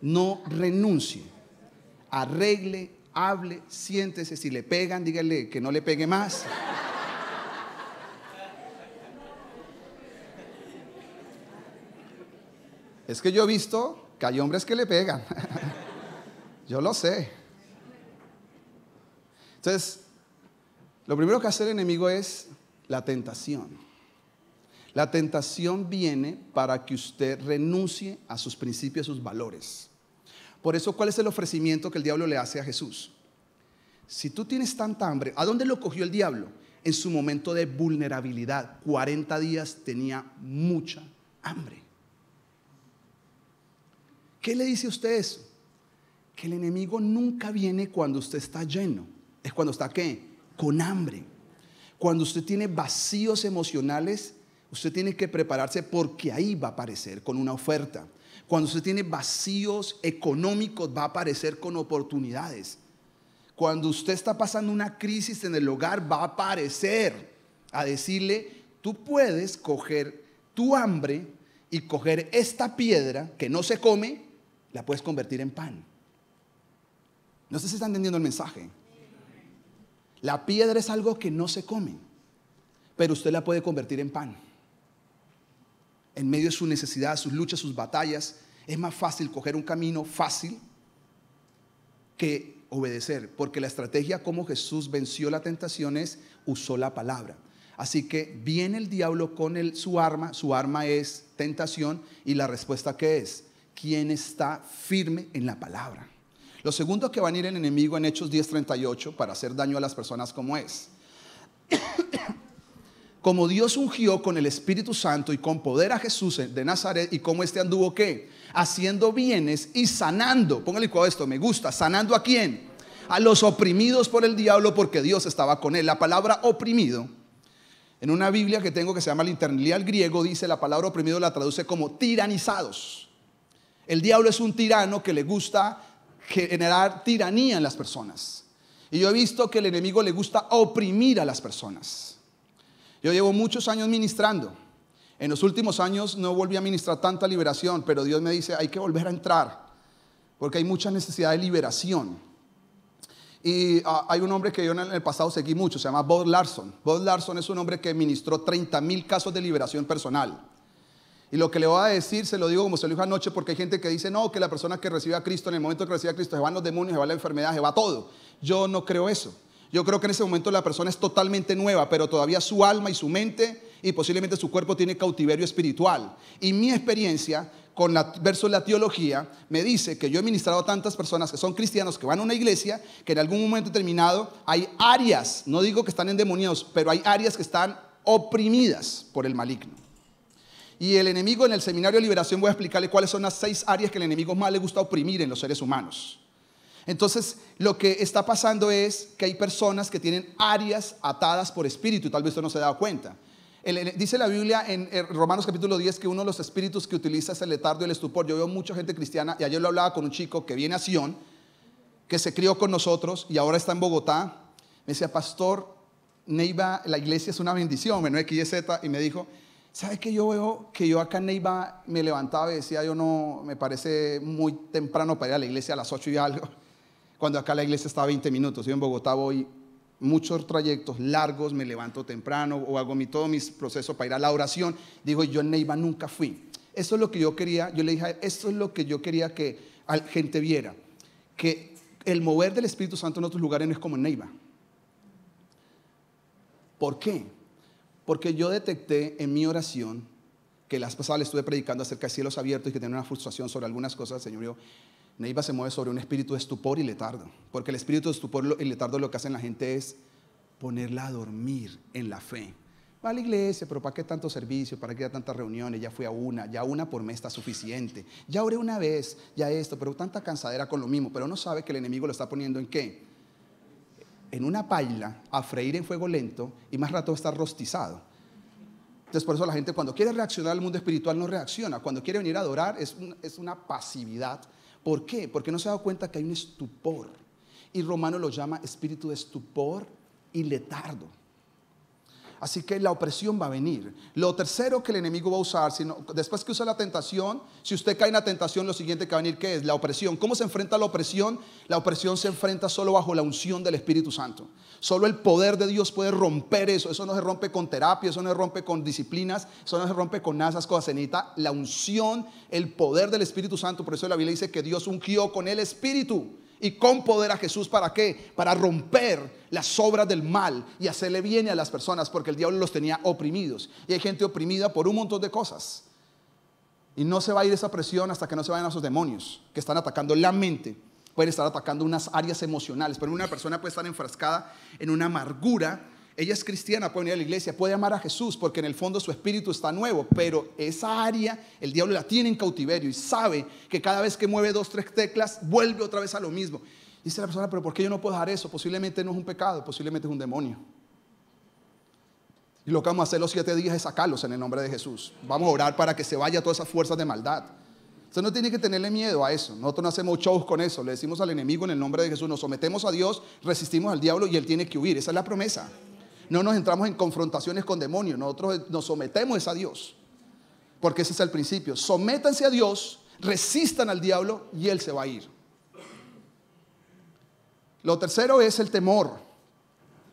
F: No renuncie. Arregle, hable, siéntese. Si le pegan, dígale que no le pegue más. Es que yo he visto que hay hombres que le pegan. Yo lo sé. Entonces, lo primero que hace el enemigo es la tentación. La tentación viene para que usted renuncie a sus principios, a sus valores. Por eso, ¿cuál es el ofrecimiento que el diablo le hace a Jesús? Si tú tienes tanta hambre, ¿a dónde lo cogió el diablo? En su momento de vulnerabilidad. 40 días tenía mucha hambre. ¿Qué le dice a usted eso? Que el enemigo nunca viene cuando usted está lleno. Es cuando está, ¿qué? Con hambre. Cuando usted tiene vacíos emocionales, usted tiene que prepararse porque ahí va a aparecer con una oferta. Cuando usted tiene vacíos económicos, va a aparecer con oportunidades. Cuando usted está pasando una crisis en el hogar, va a aparecer a decirle, tú puedes coger tu hambre y coger esta piedra que no se come, la puedes convertir en pan. No sé si está entendiendo el mensaje. La piedra es algo que no se come, pero usted la puede convertir en pan. En medio de su necesidad, sus luchas, sus batallas, es más fácil coger un camino fácil que obedecer, porque la estrategia como Jesús venció la tentación es, usó la palabra. Así que viene el diablo con su arma es tentación, y la respuesta ¿qué es? ¿Quién está firme en la palabra? Lo segundo que va a venir el enemigo en Hechos 10:38 para hacer daño a las personas como es. Como Dios ungió con el Espíritu Santo y con poder a Jesús de Nazaret, y como este anduvo ¿qué? Haciendo bienes y sanando. Póngale cuidado a esto, me gusta. ¿Sanando a quién? A los oprimidos por el diablo, porque Dios estaba con él. La palabra oprimido, en una Biblia que tengo que se llama el Interlineal griego, dice la palabra oprimido, la traduce como tiranizados. El diablo es un tirano que le gusta generar tiranía en las personas. Y yo he visto que el enemigo le gusta oprimir a las personas. Yo llevo muchos años ministrando. En los últimos años no volví a ministrar tanta liberación, pero Dios me dice, hay que volver a entrar, porque hay mucha necesidad de liberación. Y hay un hombre que yo en el pasado seguí mucho, se llama Bob Larson. Bob Larson es un hombre que ministró 30,000 casos de liberación personal. Y lo que le voy a decir, se lo digo como se lo dijo anoche, porque hay gente que dice, no, que la persona que recibe a Cristo, en el momento que recibe a Cristo, se van los demonios, se va la enfermedad, se va todo. Yo no creo eso. Yo creo que en ese momento la persona es totalmente nueva, pero todavía su alma y su mente y posiblemente su cuerpo tiene cautiverio espiritual. Y mi experiencia con verso de la teología me dice que yo he ministrado a tantas personas que son cristianos, que van a una iglesia, que en algún momento determinado hay áreas, no digo que están endemoniados, pero hay áreas que están oprimidas por el maligno. Y el enemigo, en el seminario de liberación voy a explicarle cuáles son las 6 áreas que el enemigo más le gusta oprimir en los seres humanos. Entonces, lo que está pasando es que hay personas que tienen áreas atadas por espíritu, tal vez usted no se ha dado cuenta. Dice la Biblia en Romanos capítulo 10 que uno de los espíritus que utiliza es el letargo y el estupor. Yo veo mucha gente cristiana, y ayer lo hablaba con un chico que viene a Sion, que se crió con nosotros y ahora está en Bogotá. Me decía, pastor, Neiva, la iglesia es una bendición, me no XYZ, y me dijo, ¿sabe que yo veo que yo acá en Neiva me levantaba y decía, yo no, me parece muy temprano para ir a la iglesia a las 8 y algo, cuando acá la iglesia está a 20 minutos, yo en Bogotá voy muchos trayectos largos, me levanto temprano o hago todos mis procesos para ir a la oración. Digo, yo en Neiva nunca fui. Eso es lo que yo quería, yo le dije, esto es lo que yo quería que la gente viera, que el mover del Espíritu Santo en otros lugares no es como en Neiva. ¿Por qué? Porque yo detecté en mi oración, que la vez pasada le estuve predicando acerca de cielos abiertos y que tenía una frustración sobre algunas cosas, Señor, yo, Neiva se mueve sobre un espíritu de estupor y letardo, porque el espíritu de estupor y letardo lo que hacen la gente es ponerla a dormir en la fe. Va a la iglesia, pero ¿para qué tanto servicio? ¿Para qué tantas reuniones? Ya fui a una, ya una por mes está suficiente. Ya oré una vez, ya esto, pero tanta cansadera con lo mismo. Pero no sabe que el enemigo lo está poniendo ¿en qué? En una paila, a freír en fuego lento y más rato va a estar rostizado. Entonces por eso la gente cuando quiere reaccionar al mundo espiritual no reacciona. Cuando quiere venir a adorar es una pasividad. ¿Por qué? Porque no se ha dado cuenta que hay un estupor. Y Romano lo llama espíritu de estupor y letardo. Así que la opresión va a venir. Lo tercero que el enemigo va a usar, después que usa la tentación, si usted cae en la tentación, lo siguiente que va a venir, ¿qué es? La opresión. ¿Cómo se enfrenta a la opresión? La opresión se enfrenta solo bajo la unción del Espíritu Santo. Solo el poder de Dios puede romper eso. Eso no se rompe con terapia, eso no se rompe con disciplinas, eso no se rompe con nada de esas cosas. Se necesita la unción, el poder del Espíritu Santo. Por eso la Biblia dice que Dios ungió con el Espíritu y con poder a Jesús. ¿Para qué? Para romper las obras del mal y hacerle bien a las personas, porque el diablo los tenía oprimidos. Y hay gente oprimida por un montón de cosas. Y no se va a ir esa presión hasta que no se vayan a esos demonios que están atacando la mente. Pueden estar atacando unas áreas emocionales. Pero una persona puede estar enfrascada en una amargura. Ella es cristiana, puede venir a la iglesia, puede amar a Jesús porque en el fondo su espíritu está nuevo, pero esa área el diablo la tiene en cautiverio y sabe que cada vez que mueve 2, 3 teclas vuelve otra vez a lo mismo. Dice la persona, pero ¿por qué yo no puedo dejar eso? Posiblemente no es un pecado, posiblemente es un demonio. Y lo que vamos a hacer los 7 días es sacarlos en el nombre de Jesús. Vamos a orar para que se vaya todas esas fuerzas de maldad. Usted no tiene que tenerle miedo a eso. Nosotros no hacemos shows con eso. Le decimos al enemigo en el nombre de Jesús, nos sometemos a Dios, resistimos al diablo y él tiene que huir. Esa es la promesa. No nos entramos en confrontaciones con demonios. Nosotros nos sometemos a Dios, porque ese es el principio. Sométanse a Dios, resistan al diablo y él se va a ir. Lo tercero es el temor.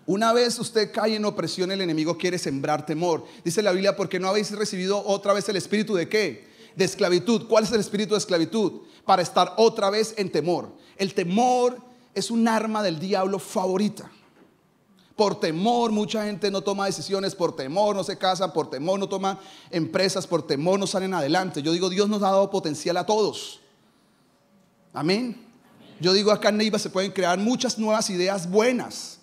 F: Una vez usted cae en opresión, el enemigo quiere sembrar temor. Dice la Biblia, porque no habéis recibido otra vez el espíritu ¿de qué? De esclavitud. ¿Cuál es el espíritu de esclavitud? Para estar otra vez en temor. El temor es un arma del diablo favorita. Por temor mucha gente no toma decisiones, por temor no se casan, por temor no toman empresas, por temor no salen adelante. Yo digo, Dios nos ha dado potencial a todos. Amén. Yo digo, acá en Neiva se pueden crear muchas nuevas ideas buenas,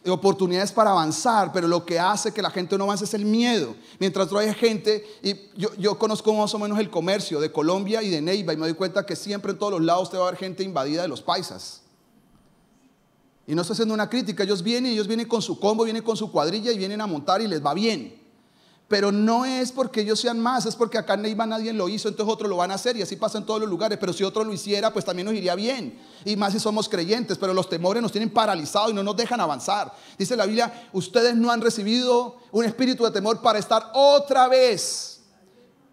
F: oportunidades para avanzar, pero lo que hace que la gente no avance es el miedo. Mientras hay gente, y yo conozco más o menos el comercio de Colombia y de Neiva, y me doy cuenta que siempre en todos los lados te va a haber gente invadida de los paisas. Y no estoy haciendo una crítica, ellos vienen con su combo, vienen con su cuadrilla y vienen a montar y les va bien. Pero no es porque ellos sean más, es porque acá en Neiva nadie lo hizo, entonces otros lo van a hacer y así pasa en todos los lugares. Pero si otro lo hiciera, pues también nos iría bien. Y más si somos creyentes, pero los temores nos tienen paralizados y no nos dejan avanzar. Dice la Biblia, ustedes no han recibido un espíritu de temor para estar otra vez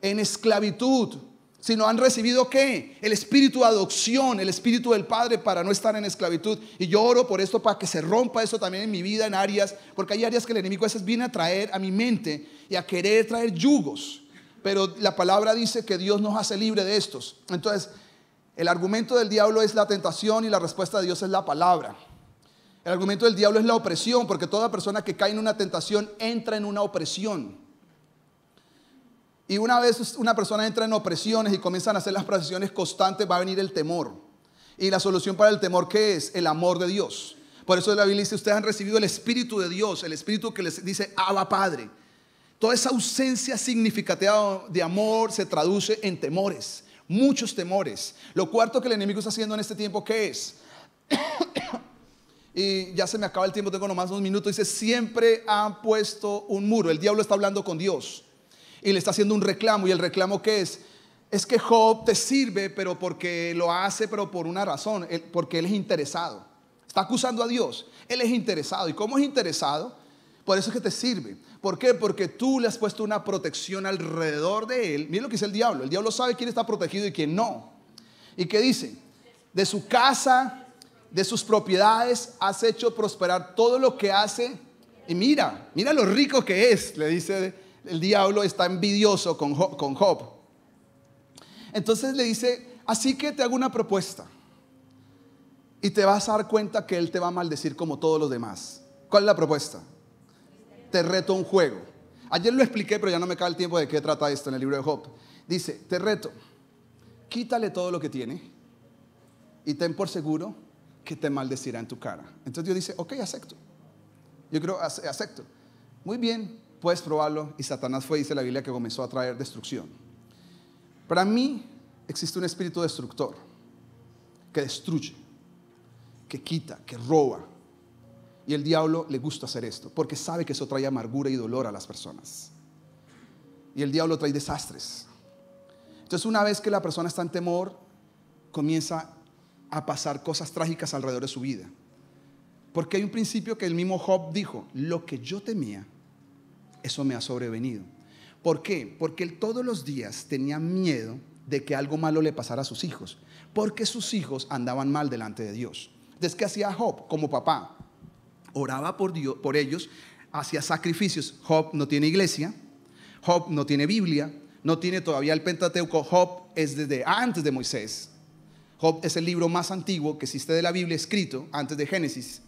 F: en esclavitud, sino han recibido ¿qué? El espíritu de adopción, el espíritu del Padre para no estar en esclavitud. Y yo oro por esto, para que se rompa eso también en mi vida, en áreas, porque hay áreas que el enemigo a veces viene a traer a mi mente y a querer traer yugos, pero la palabra dice que Dios nos hace libre de estos. Entonces el argumento del diablo es la tentación y la respuesta de Dios es la palabra. El argumento del diablo es la opresión, porque toda persona que cae en una tentación entra en una opresión. Y una vez una persona entra en opresiones y comienzan a hacer las presiones constantes, va a venir el temor. Y la solución para el temor, ¿qué es? El amor de Dios. Por eso la Biblia dice, ustedes han recibido el Espíritu de Dios, el Espíritu que les dice, Abba Padre. Toda esa ausencia significativa de amor se traduce en temores, muchos temores. Lo cuarto que el enemigo está haciendo en este tiempo, ¿qué es? Y ya se me acaba el tiempo, tengo nomás 2 minutos. Dice, siempre han puesto un muro. El diablo está hablando con Dios y le está haciendo un reclamo. ¿Y el reclamo qué es? Es que Job te sirve, pero porque lo hace, pero por una razón, porque él es interesado. Está acusando a Dios. Él es interesado. ¿Y cómo es interesado? Por eso es que te sirve. ¿Por qué? Porque tú le has puesto una protección alrededor de él. Miren lo que dice el diablo. El diablo sabe quién está protegido y quién no. ¿Y qué dice? De su casa de sus propiedades has hecho prosperar todo lo que hace. Y mira lo rico que es, le dice el diablo, está envidioso con Job. Entonces le dice, así que te hago una propuesta y te vas a dar cuenta que él te va a maldecir como todos los demás. ¿Cuál es la propuesta? Te reto a un juego. Ayer lo expliqué, pero ya no me cabe el tiempo de qué trata esto en el libro de Job. Dice, te reto, quítale todo lo que tiene y ten por seguro que te maldecirá en tu cara. Entonces Dios dice, ok, acepto. Yo creo, acepto. Muy bien, puedes probarlo. Y Satanás fue, dice la Biblia, que comenzó a traer destrucción. Para mí existe un espíritu destructor que destruye, que quita, que roba. Y el diablo le gusta hacer esto porque sabe que eso trae amargura y dolor a las personas. Y el diablo trae desastres. Entonces, una vez que la persona está en temor, comienza a pasar cosas trágicas alrededor de su vida. Porque hay un principio que el mismo Job dijo: lo que yo temía, eso me ha sobrevenido. ¿Por qué? Porque él todos los días tenía miedo de que algo malo le pasara a sus hijos, porque sus hijos andaban mal delante de Dios. Entonces, ¿qué hacía Job como papá? Oraba por Dios, por ellos, hacía sacrificios. Job no tiene iglesia, Job no tiene Biblia, no tiene todavía el Pentateuco. Job es desde antes de Moisés. Job es el libro más antiguo que existe de la Biblia, escrito antes de Génesis.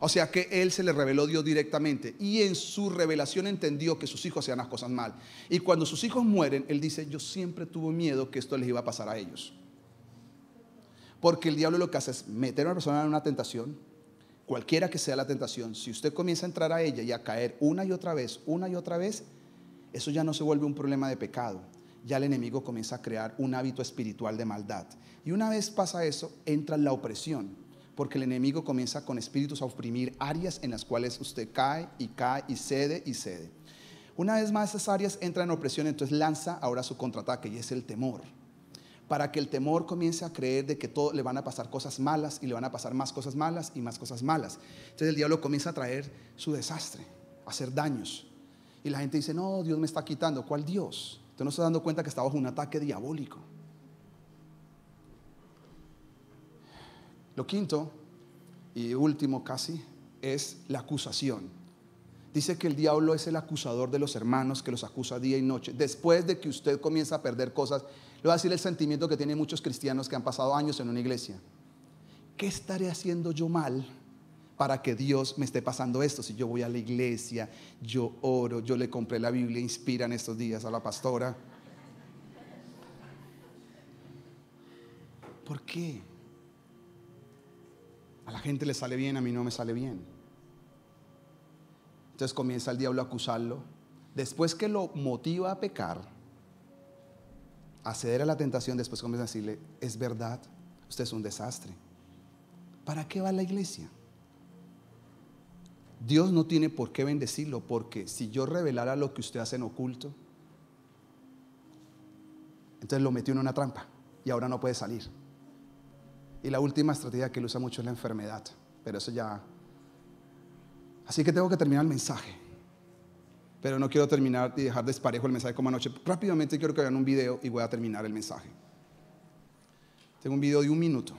F: O sea que él se le reveló Dios directamente, y en su revelación entendió que sus hijos hacían las cosas mal. Y cuando sus hijos mueren, él dice: yo siempre tuve miedo que esto les iba a pasar a ellos. Porque el diablo lo que hace es meter a una persona en una tentación, cualquiera que sea la tentación. Si usted comienza a entrar a ella y a caer una y otra vez, eso ya no se vuelve un problema de pecado. Ya el enemigo comienza a crear un hábito espiritual de maldad. Y una vez pasa eso, entra la opresión. Porque el enemigo comienza con espíritus a oprimir áreas en las cuales usted cae y cede y cede. Una vez más esas áreas entran en opresión, entonces lanza ahora su contraataque, y es el temor. Para que el temor comience a creer de que todo le van a pasar cosas malas, y le van a pasar más cosas malas y más cosas malas. Entonces el diablo comienza a traer su desastre, a hacer daños. Y la gente dice: no, Dios me está quitando. ¿Cuál Dios? Usted no está dando cuenta que está bajo un ataque diabólico. Lo quinto y último casi es la acusación. Dice que el diablo es el acusador de los hermanos, que los acusa día y noche. Después de que usted comienza a perder cosas, le voy a decir el sentimiento que tienen muchos cristianos que han pasado años en una iglesia: ¿qué estaré haciendo yo mal para que Dios me esté pasando esto? Si yo voy a la iglesia, yo oro, yo le compré la Biblia Inspira en estos días a la pastora. ¿Por qué? A la gente le sale bien, a mí no me sale bien. Entonces comienza el diablo a acusarlo. Después que lo motiva a pecar, a ceder a la tentación, después comienza a decirle: es verdad, usted es un desastre. ¿Para qué va a la iglesia? Dios no tiene por qué bendecirlo, porque si yo revelara lo que usted hace en oculto, entonces lo metió en una trampa y ahora no puede salir. Y la última estrategia que él usa mucho es la enfermedad, pero eso ya... Así que tengo que terminar el mensaje, pero no quiero terminar y dejar desparejo el mensaje como anoche. Rápidamente quiero que vean un video y voy a terminar el mensaje. Tengo un video de 1 minuto.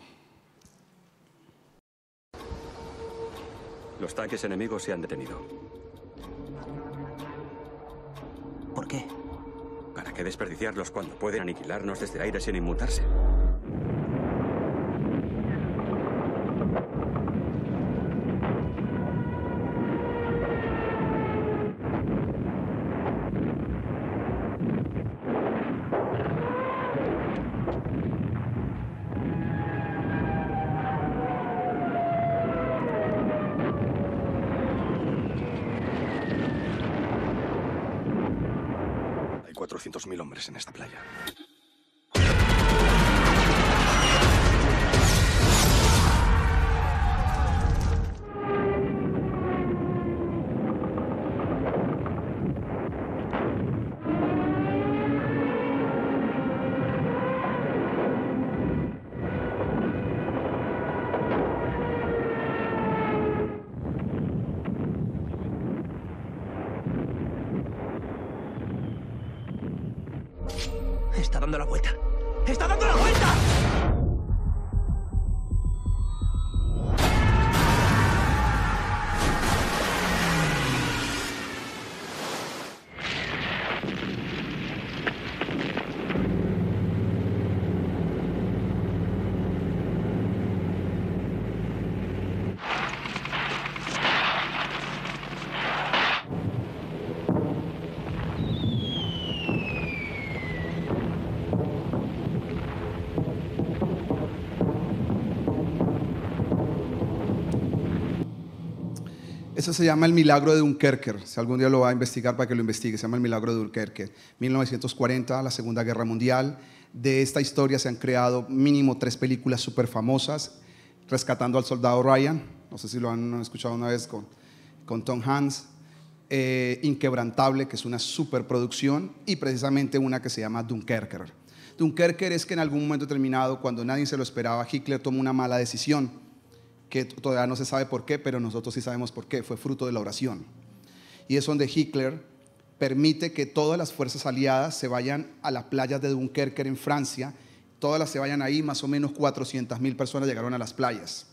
G: Los tanques enemigos se han detenido.
H: ¿Por qué?
G: ¿Para qué desperdiciarlos cuando pueden aniquilarnos desde el aire sin inmutarse? Hay 400.000 hombres en esta playa.
H: Está dando la vuelta. ¡Está dando la vuelta!
F: Eso se llama el milagro de Dunkerque. Si algún día lo va a investigar, para que lo investigue, se llama el milagro de Dunkerque. 1940, la Segunda Guerra Mundial. De esta historia se han creado mínimo 3 películas súper famosas. Rescatando al soldado Ryan, no sé si lo han escuchado una vez con Tom Hanks. Inquebrantable, que es una superproducción, y precisamente una que se llama Dunkerque. Dunkerque es que en algún momento determinado, cuando nadie se lo esperaba, Hitler tomó una mala decisión, que todavía no se sabe por qué, pero nosotros sí sabemos por qué. Fue fruto de la oración, y es donde Hitler permite que todas las fuerzas aliadas se vayan a las playas de Dunkerque en Francia. Todas las se vayan ahí, más o menos 400,000 personas llegaron a las playas.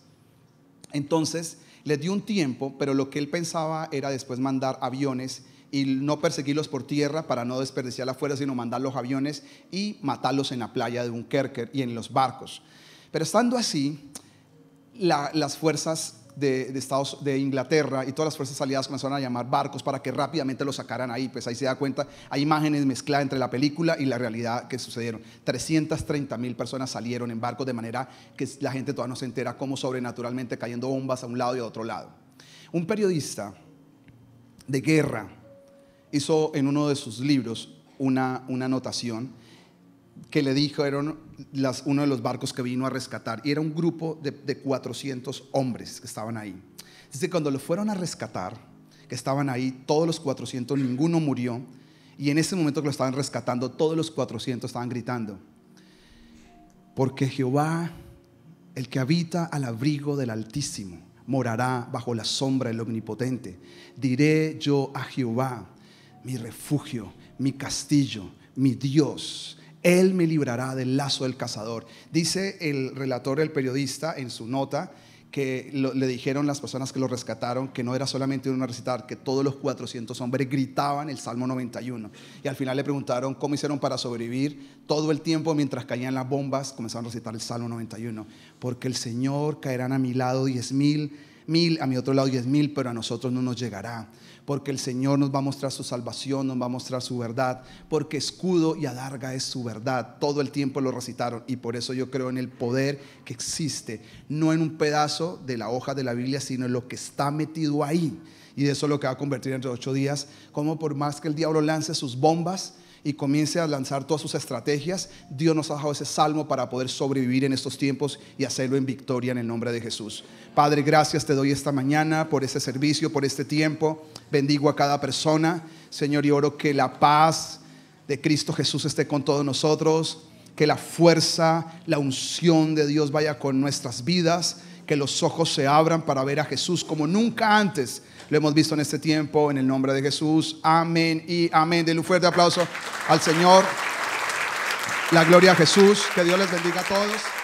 F: Entonces les dio un tiempo, pero lo que él pensaba era después mandar aviones y no perseguirlos por tierra para no desperdiciar la fuerza, sino mandar los aviones y matarlos en la playa de Dunkerque y en los barcos. Pero estando así, las fuerzas de Inglaterra y todas las fuerzas aliadas comenzaron a llamar barcos para que rápidamente los sacaran ahí. Pues ahí se da cuenta, hay imágenes mezcladas entre la película y la realidad que sucedieron. 330,000 personas salieron en barcos, de manera que la gente todavía no se entera cómo sobrenaturalmente cayendo bombas a un lado y a otro lado. Un periodista de guerra hizo en uno de sus libros una anotación que le dijeron uno de los barcos que vino a rescatar, y era un grupo de 400 hombres que estaban ahí. Dice, cuando lo fueron a rescatar, que estaban ahí, todos los 400, ninguno murió, y en ese momento que lo estaban rescatando, todos los 400 estaban gritando: porque Jehová, el que habita al abrigo del Altísimo, morará bajo la sombra del Omnipotente. Diré yo a Jehová, mi refugio, mi castillo, mi Dios. Él me librará del lazo del cazador. Dice el relator, el periodista, en su nota, que le dijeron las personas que lo rescataron que no era solamente uno a recitar, que todos los 400 hombres gritaban el Salmo 91. Y al final le preguntaron cómo hicieron para sobrevivir. Todo el tiempo mientras caían las bombas comenzaron a recitar el Salmo 91. Porque el Señor caerán a mi lado 10,000, a mi otro lado 10,000, pero a nosotros no nos llegará. Porque el Señor nos va a mostrar su salvación, nos va a mostrar su verdad, porque escudo y adarga es su verdad. Todo el tiempo lo recitaron, y por eso yo creo en el poder que existe, no en un pedazo de la hoja de la Biblia, sino en lo que está metido ahí. Y de eso es lo que va a convertir entre 8 días, como por más que el diablo lance sus bombas y comience a lanzar todas sus estrategias, Dios nos ha dejado ese salmo para poder sobrevivir en estos tiempos y hacerlo en victoria en el nombre de Jesús. Padre, gracias te doy esta mañana por este servicio, por este tiempo. Bendigo a cada persona, Señor, y oro que la paz de Cristo Jesús esté con todos nosotros, que la fuerza, la unción de Dios vaya con nuestras vidas, que los ojos se abran para ver a Jesús como nunca antes lo hemos visto en este tiempo, en el nombre de Jesús. Amén y amén. Denle un fuerte aplauso al Señor. La gloria a Jesús. Que Dios les bendiga a todos.